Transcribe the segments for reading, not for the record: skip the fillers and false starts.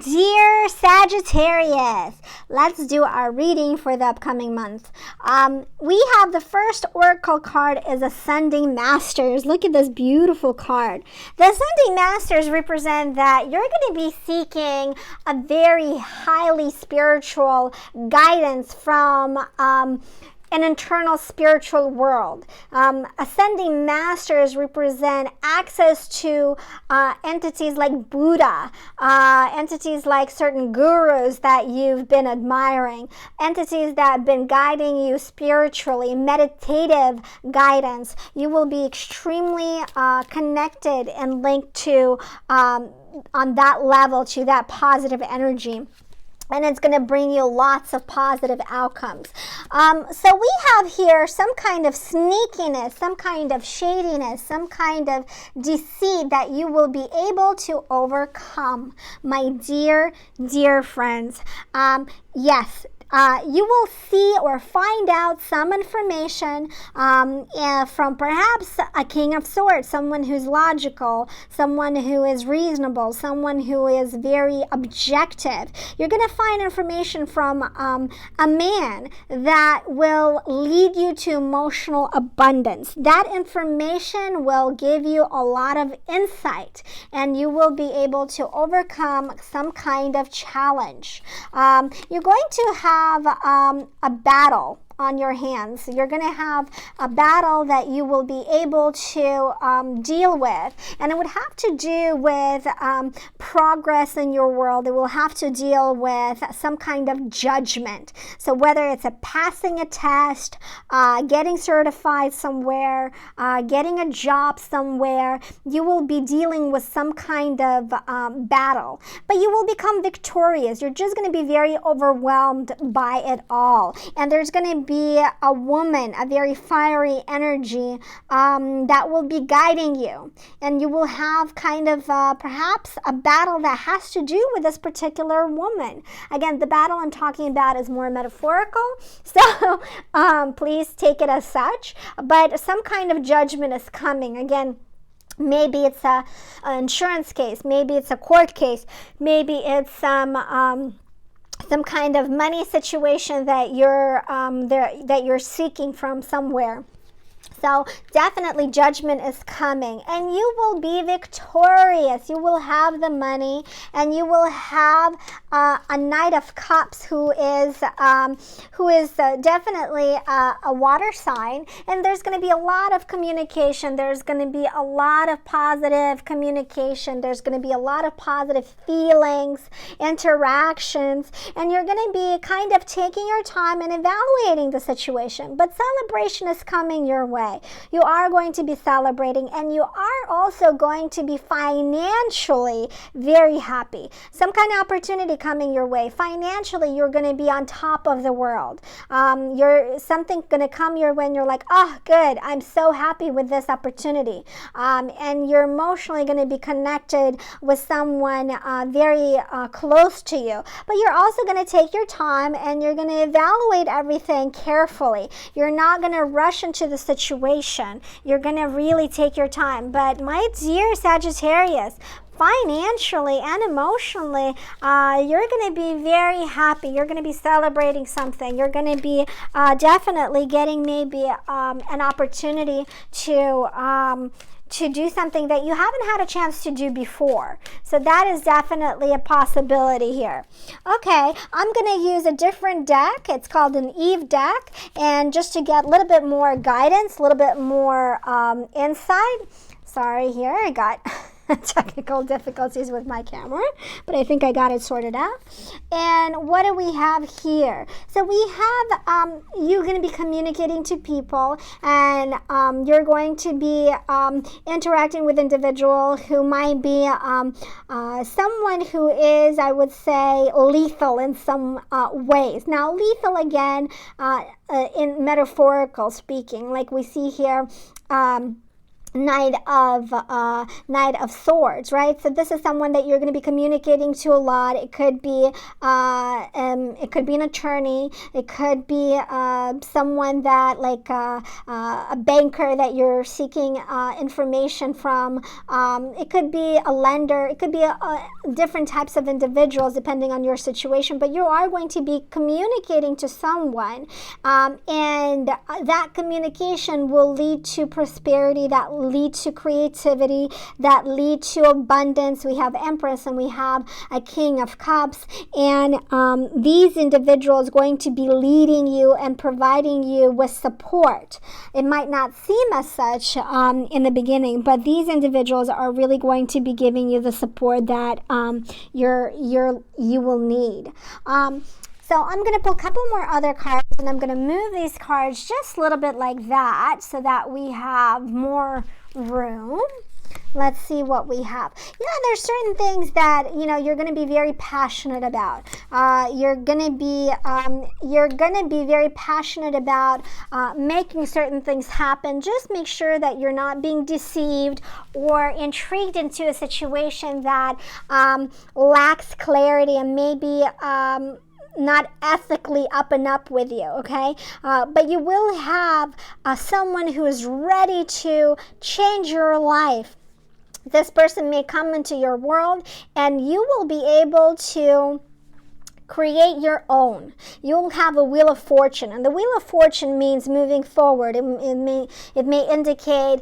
dear Sagittarius, let's do our reading for the upcoming month. We have the first oracle card is Ascending Masters. Look at this beautiful card. The Ascending Masters represent that you're going to be seeking a very highly spiritual guidance from an internal spiritual world. Ascending Masters represent access to entities like Buddha, entities like certain gurus that you've been admiring, entities that have been guiding you spiritually, meditative guidance. You will be extremely connected and linked to, on that level, to that positive energy. And it's going to bring you lots of positive outcomes. So we have here some kind of sneakiness, some kind of shadiness, some kind of deceit that you will be able to overcome, my dear, dear friends. Yes. You will see or find out some information from perhaps a King of Swords, someone who's logical, someone who is reasonable, someone who is very objective. You're going to find information from a man that will lead you to emotional abundance. That information will give you a lot of insight, and you will be able to overcome some kind of challenge. You're going to have a battle on your hands. You're going to have a battle that you will be able to deal with, and it would have to do with progress in your world. It will have to deal with some kind of judgment. So whether it's passing a test, getting certified somewhere, getting a job somewhere, you will be dealing with some kind of battle, but you will become victorious. You're just going to be very overwhelmed by it all, and there's going to be a woman, a very fiery energy that will be guiding you, and you will have kind of perhaps a battle that has to do with this particular woman. Again, the battle I'm talking about is more metaphorical, so please take it as such, but some kind of judgment is coming. Again, maybe it's an insurance case, maybe it's a court case, maybe it's some kind of money situation that you're seeking from somewhere. So definitely judgment is coming, and you will be victorious. You will have the money, and you will have a Knight of Cups who is definitely a water sign, and there's going to be a lot of communication. There's going to be a lot of positive communication. There's going to be a lot of positive feelings, interactions, and you're going to be kind of taking your time and evaluating the situation. But celebration is coming your way. You are going to be celebrating, and you are also going to be financially very happy. Some kind of opportunity coming your way. Financially, you're going to be on top of the world. Something going to come your way, and you're like, oh, good, I'm so happy with this opportunity. And you're emotionally going to be connected with someone very close to you. But you're also going to take your time, and you're going to evaluate everything carefully. You're not going to rush into the situation. You're going to really take your time. But my dear Sagittarius, financially and emotionally, you're going to be very happy. You're going to be celebrating something. You're going to be definitely getting maybe an opportunity to do something that you haven't had a chance to do before. So that is definitely a possibility here. Okay, I'm going to use a different deck. It's called an Eve deck, and just to get a little bit more guidance, a little bit more insight. Sorry, here I got technical difficulties with my camera, but I think I got it sorted out. And what do we have here? So we have you're going to be communicating to people, and you're going to be interacting with individual who might be someone who is, I would say, lethal in some ways. Now, lethal again, in metaphorical speaking, like we see here, Knight of Swords, right? So this is someone that you're going to be communicating to a lot. It could be an attorney. It could be someone that, like a banker that you're seeking information from. It could be a lender. It could be different types of individuals depending on your situation. But you are going to be communicating to someone, and that communication will lead to prosperity, that lead to creativity, that lead to abundance. We have Empress and we have a King of Cups, and these individuals going to be leading you and providing you with support. It might not seem as such in the beginning, but these individuals are really going to be giving you the support that you will need. So I'm going to pull a couple more other cards, and I'm going to move these cards just a little bit like that so that we have more room. Let's see what we have. There's certain things that, you're going to be very passionate about. You're going to be very passionate about making certain things happen. Just make sure that you're not being deceived or intrigued into a situation that lacks clarity and maybe not ethically up and up with you, okay? But you will have someone who is ready to change your life. This person may come into your world and you will be able to create your own. You'll have a Wheel of Fortune, and the Wheel of Fortune means moving forward. It may indicate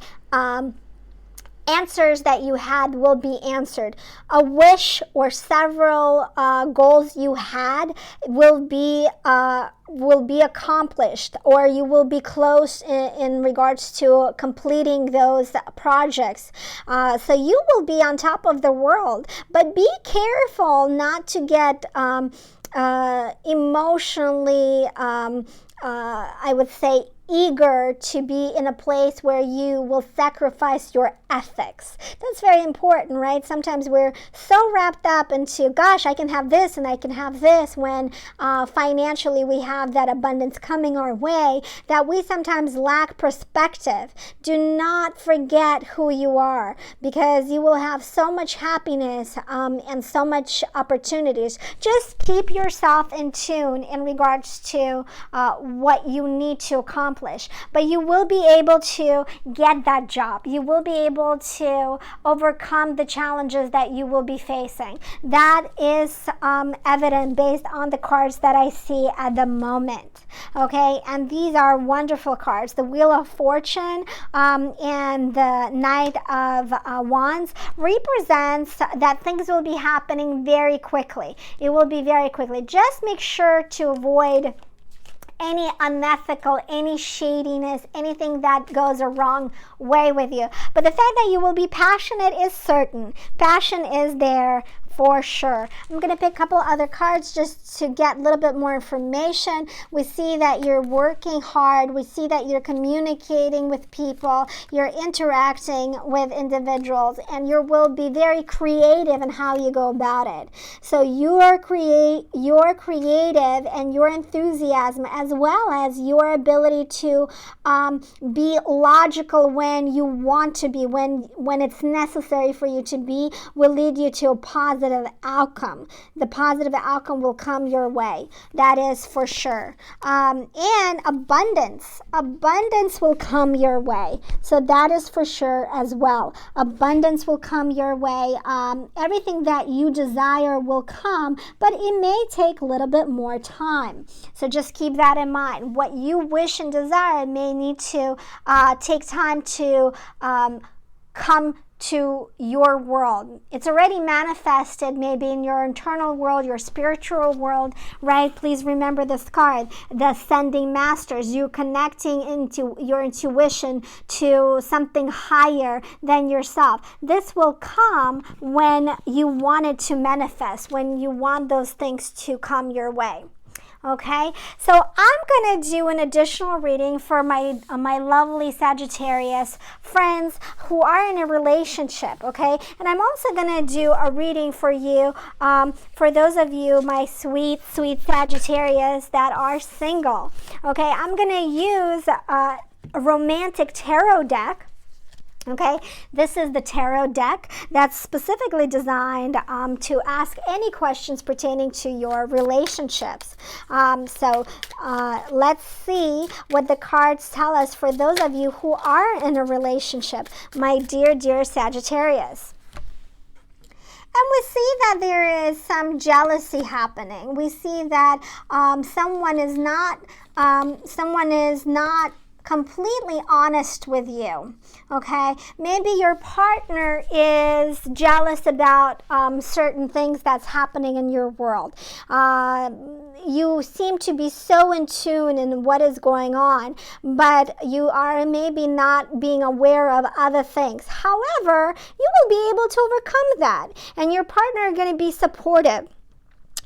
answers that you had will be answered. A wish or several goals you had will be accomplished, or you will be close in regards to completing those projects. So you will be on top of the world, but be careful not to get emotionally, I would say, eager to be in a place where you will sacrifice your ethics. That's very important, right? Sometimes we're so wrapped up into, gosh, I can have this and I can have this, when financially we have that abundance coming our way, that we sometimes lack perspective. Do not forget who you are, because you will have so much happiness and so much opportunities. Just keep yourself in tune in regards to what you need to accomplish. But you will be able to get that job. You will be able to overcome the challenges that you will be facing. That is evident based on the cards that I see at the moment. Okay, and these are wonderful cards. The Wheel of Fortune and the Knight of Wands represents that things will be happening very quickly. It will be very quickly. Just make sure to avoid any unethical, any shadiness, anything that goes a wrong way with you. But the fact that you will be passionate is certain. Passion is there for sure. I'm going to pick a couple other cards just to get a little bit more information. We see that you're working hard. We see that you're communicating with people. You're interacting with individuals, and you will be very creative in how you go about it. So your creative and your enthusiasm, as well as your ability to be logical when you want to be, when it's necessary for you to be, will lead you to a positive outcome. The positive outcome will come your way. That is for sure. And abundance will come your way. So that is for sure as well. Abundance will come your way. Everything that you desire will come, but it may take a little bit more time. So just keep that in mind. What you wish and desire may need to take time to come to your world. It's already manifested maybe in your internal world, your spiritual world, right? Please remember this card, the Ascending Masters. You connecting into your intuition to something higher than yourself. This will come when you want it to manifest, when you want those things to come your way. Okay, so I'm going to do an additional reading for my lovely Sagittarius friends who are in a relationship, okay? And I'm also going to do a reading for you, for those of you, my sweet, sweet Sagittarius that are single, okay? I'm going to use a romantic tarot deck. Okay, this is the tarot deck that's specifically designed to ask any questions pertaining to your relationships. So let's see what the cards tell us for those of you who are in a relationship, my dear, dear Sagittarius. And we see that there is some jealousy happening. We see that someone is not completely honest with you. Okay, maybe your partner is jealous about certain things that's happening in your world. You seem to be so in tune in what is going on, but you are maybe not being aware of other things. However, you will be able to overcome that, and your partner is going to be supportive.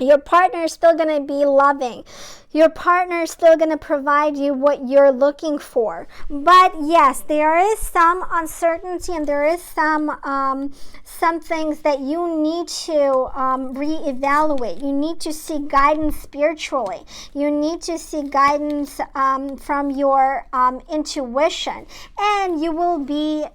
Your partner is still going to be loving. Your partner is still going to provide you what you're looking for. But yes, there is some uncertainty, and there is some things that you need to reevaluate. You need to seek guidance spiritually. You need to seek guidance from your intuition, and you will be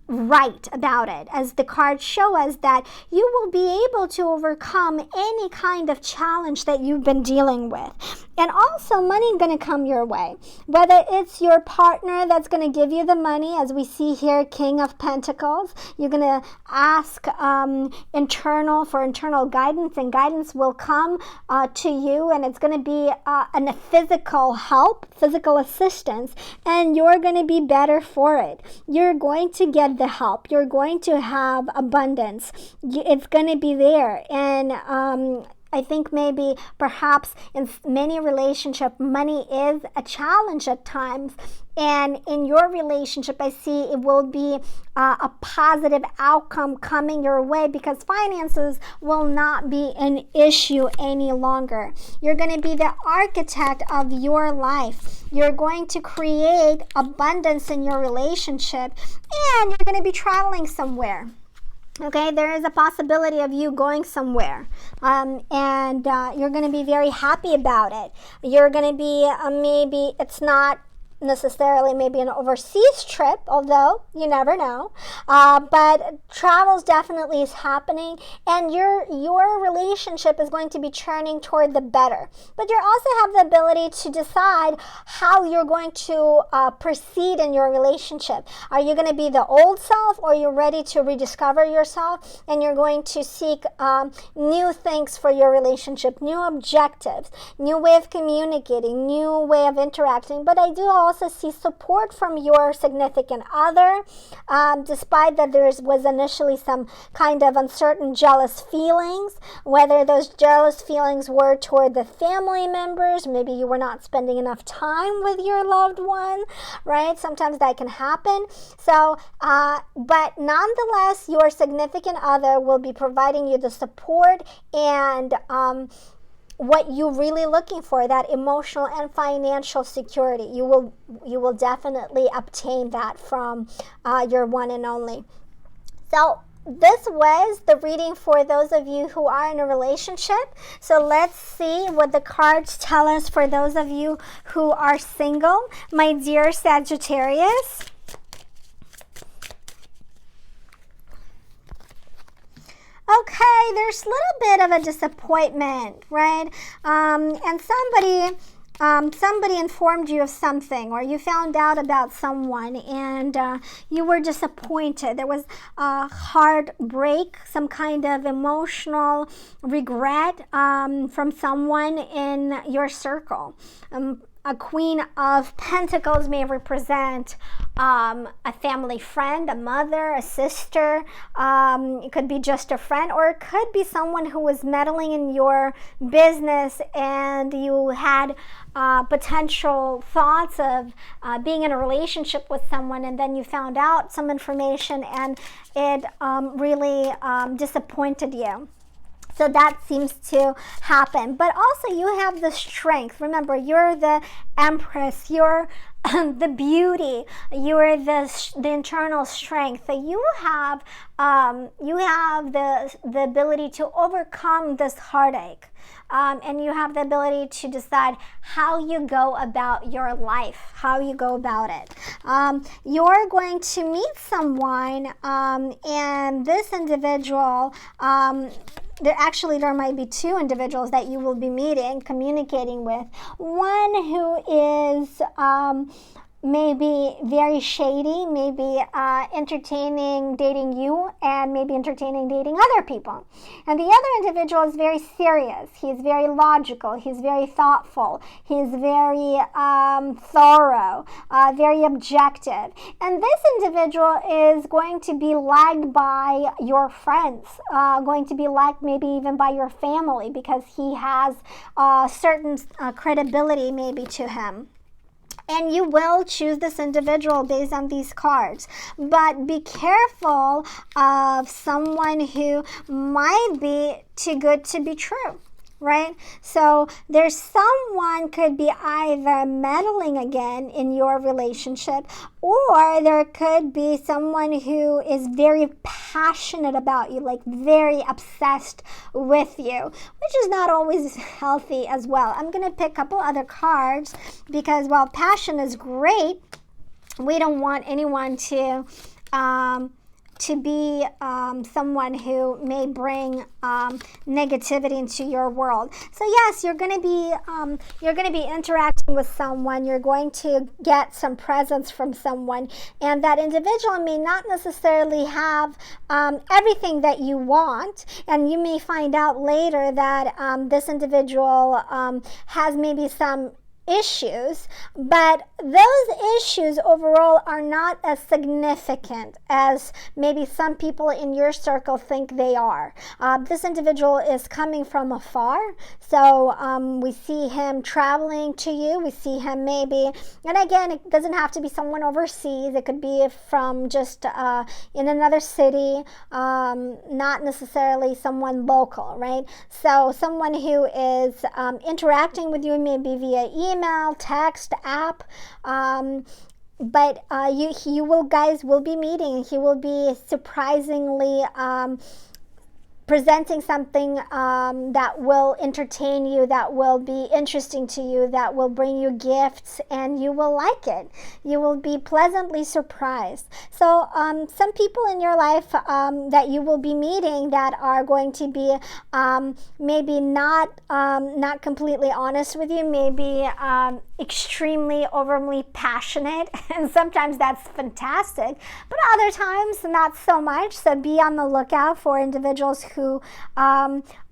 right about it, as the cards show us that you will be able to overcome any kind of challenge that you've been dealing with. And also, money going to come your way, whether it's your partner that's going to give you the money, as we see here, King of Pentacles. You're going to ask for internal guidance, and guidance will come to you, and it's going to be a physical help, physical assistance, and you're going to be better for it. You're going to get the help. You're going to have abundance. It's going to be there. And I think maybe perhaps in many relationships, money is a challenge at times. And in your relationship, I see it will be a positive outcome coming your way, because finances will not be an issue any longer. You're going to be the architect of your life. You're going to create abundance in your relationship, and you're going to be traveling somewhere. Okay, there is a possibility of you going somewhere, and you're going to be very happy about it. You're going to be, maybe it's not necessarily maybe an overseas trip, although you never know, but travels definitely is happening, and your relationship is going to be churning toward the better. But you also have the ability to decide how you're going to proceed in your relationship. Are you going to be the old self, or are you ready to rediscover yourself, and you're going to seek new things for your relationship, new objectives, new way of communicating, new way of interacting? But I do also see support from your significant other, despite that there was initially some kind of uncertain jealous feelings, whether those jealous feelings were toward the family members. Maybe you were not spending enough time with your loved one, right? Sometimes that can happen. So, but nonetheless, your significant other will be providing you the support and what you're really looking for, that emotional and financial security. You will definitely obtain that from your one and only. So this was the reading for those of you who are in a relationship. So let's see what the cards tell us for those of you who are single, my dear Sagittarius. Okay, there's a little bit of a disappointment, right? And somebody informed you of something, or you found out about someone, and you were disappointed. There was a heartbreak, some kind of emotional regret from someone in your circle. A Queen of Pentacles may represent a family friend, a mother, a sister. It could be just a friend, or it could be someone who was meddling in your business, and you had potential thoughts of being in a relationship with someone, and then you found out some information, and it really disappointed you. So that seems to happen. But also you have the strength. Remember, you're the Empress. You're the beauty, you are the internal strength. That you have the ability to overcome this heartache. And you have the ability to decide how you go about your life, how you go about it. You're going to meet someone, and this individual, there might be two individuals that you will be meeting, communicating with. One who is maybe very shady, maybe entertaining dating you, and maybe entertaining dating other people. And the other individual is very serious. He's very logical. He's very thoughtful. He's very thorough, very objective. And this individual is going to be liked by your friends, going to be liked maybe even by your family, because he has certain credibility maybe to him. And you will choose this individual based on these cards. But be careful of someone who might be too good to be true, right? So there's someone could be either meddling again in your relationship, or there could be someone who is very passionate about you, like very obsessed with you, which is not always healthy as well. I'm going to pick a couple other cards because while passion is great, we don't want anyone to be someone who may bring negativity into your world. So yes, you're going to be interacting with someone. You're going to get some presence from someone, and that individual may not necessarily have everything that you want, and you may find out later that this individual has maybe some issues, but those issues overall are not as significant as maybe some people in your circle think they are. This individual is coming from afar, so we see him traveling to you. We see him maybe, and again, it doesn't have to be someone overseas. It could be from just in another city, not necessarily someone local, right? So someone who is interacting with you maybe via email, text, app, but you guys will be meeting. He will be surprisingly presenting something that will entertain you, that will be interesting to you, that will bring you gifts, and you will like it. You will be pleasantly surprised. So some people in your life that you will be meeting that are going to be maybe not completely honest with you, maybe extremely overly passionate, and sometimes that's fantastic, but other times not so much. So be on the lookout for individuals who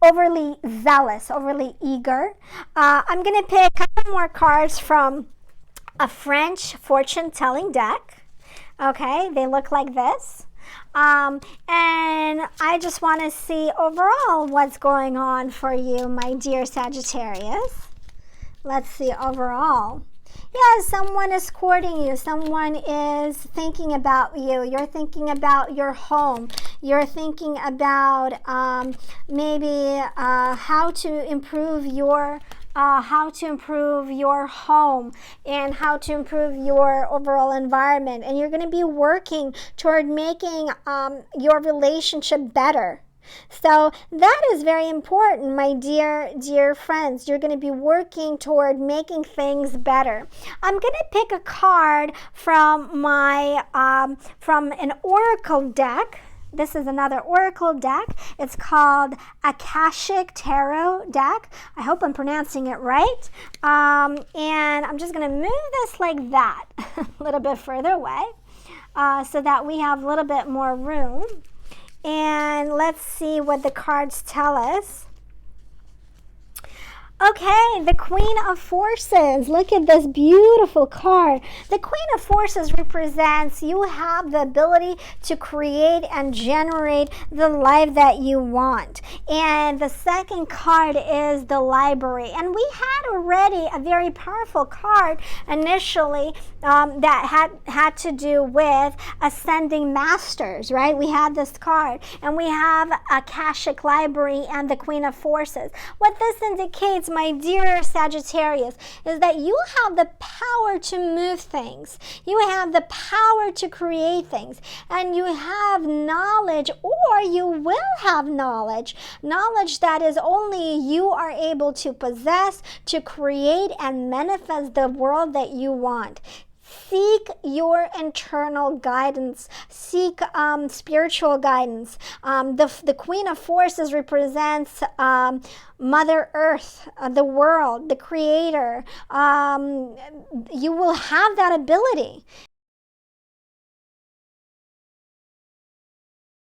overly zealous, overly eager. I'm going to pick a couple more cards from a French fortune-telling deck. Okay, they look like this. And I just want to see overall what's going on for you, my dear Sagittarius. Let's see overall. Yes, someone is courting you. Someone is thinking about you. You're thinking about your home. You're thinking about maybe how to improve your home and how to improve your overall environment. And you're going to be working toward making your relationship better. So that is very important, my dear friends. You're going to be working toward making things better. I'm going to pick a card from my from an oracle deck. This is another oracle deck. It's called Akashic Tarot deck. I hope I'm pronouncing it right. And I'm just going to move this like that a little bit further away so that we have a little bit more room. And let's see what the cards tell us. Okay, the Queen of Forces. Look at this beautiful card. The Queen of Forces represents you have the ability to create and generate the life that you want. And the second card is the Library. And we had already a very powerful card initially that had to do with ascending masters, right? We had this card. And we have Akashic Library and the Queen of Forces. What this indicates indicates, my dear Sagittarius, is that you have the power to move things. You have the power to create things. And you have knowledge, or you will have knowledge that is only you are able to possess, to create and manifest the world that you want. Seek your internal guidance. Seek spiritual guidance. The Queen of Forces represents Mother Earth, the world, the Creator. You will have that ability.